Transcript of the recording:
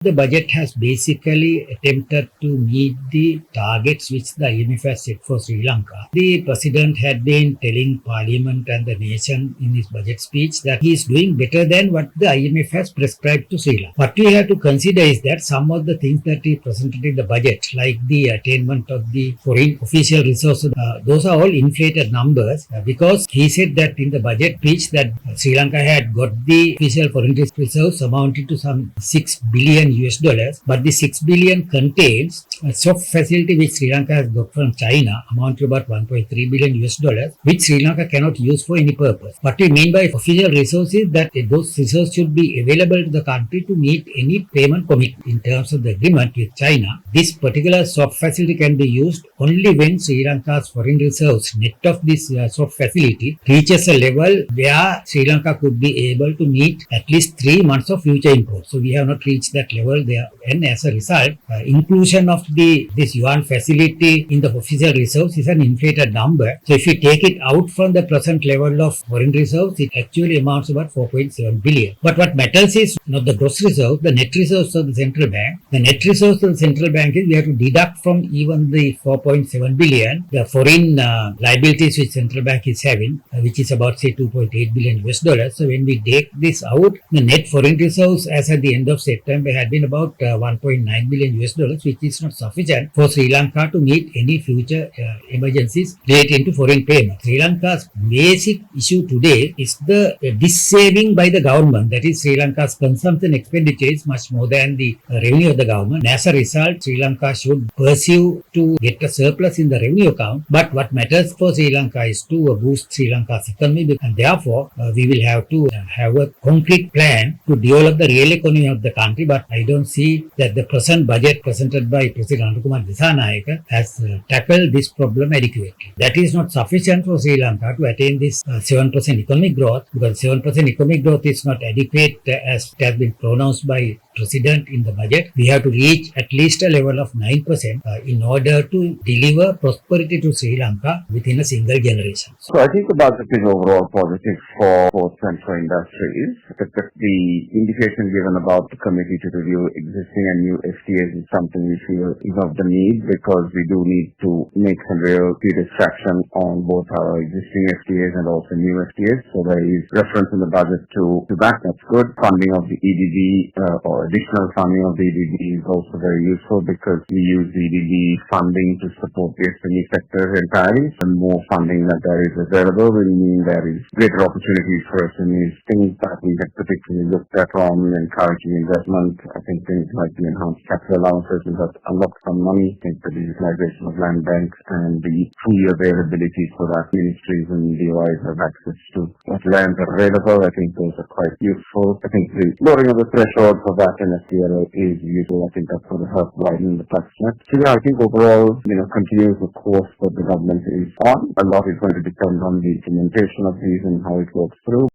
The budget has basically attempted to meet the targets which the IMF has set for Sri Lanka. The president had been telling Parliament and the nation in his budget speech that he is doing better than what the IMF has prescribed to Sri Lanka. What we have to consider is that some of the things that he presented in the budget, like the attainment of the foreign official resources, those are all inflated numbers because he said that in the budget speech that Sri Lanka had got the official foreign reserves amounted to some 6 billion US dollars, but the 6 billion contains a soft facility which Sri Lanka has got from China amount to about 1.3 billion US dollars, which Sri Lanka cannot use for any purpose. What we mean by official resources is that those resources should be available to the country to meet any payment commitment. In terms of the agreement with China, this particular soft facility can be used only when Sri Lanka's foreign reserves, net of this soft facility, reaches a level where Sri Lanka could be able to meet at least 3 months of future imports. So we have not reached that level there, and as a result, inclusion of this yuan facility in the official reserves is an inflated number. So if you take it out from the present level of foreign reserves, it actually amounts to about 4.7 billion. But what matters is not the gross reserve, the net reserves of the central bank. The net reserves of the central bank is we have to deduct from even the 4.7 billion the foreign liabilities which central bank is having, which is about say 2.8 billion US dollars. So when we take this out, the net foreign reserves as at the end of September had been about 1.9 billion US dollars, which is not sufficient for Sri Lanka to meet any future emergencies relating to foreign payment. Sri Lanka's basic issue today is the saving by the government. That is, Sri Lanka's consumption expenditure is much more than the revenue of the government. As a result, Sri Lanka should pursue to get a surplus in the revenue account. But what matters for Sri Lanka is to boost Sri Lanka's economy, and therefore we will have to have a concrete plan to develop the real economy of the country. But I don't see that the present budget presented by President Derana has tackled this problem adequately. That is not sufficient for Sri Lanka to attain this 7% economic growth, because 7% economic growth is not adequate as it has been pronounced by President in the budget. We have to reach at least a level of 9% in order to deliver prosperity to Sri Lanka within a single generation. So I think the budget is overall positive for both central industries. The indication given about the committee to review existing and new FTAs is something we feel is of the need, because we do need to make some real serious traction on both our existing FTAs and also new FTAs. So there is reference in the budget to that. That's good. Funding of the EDB or additional funding of the EDB is also very useful, because we use the EDB funding to support the SME sector entirely. And more funding that there is available will mean there is greater opportunities for SMEs. Things that we have particularly looked at on encouraging investment. I think things like the enhanced capital allowances will have unlocked some money. I think the digitalization of land banks and the free availability so that ministries and DOIs have access to what lands are available. I think those are quite useful. I think the lowering of the threshold for that in FTLA is useful. I think that's going to help widen the tax net. So yeah, I think overall, continues the course that the government is on. A lot is going to depend on the implementation of these and how it works through.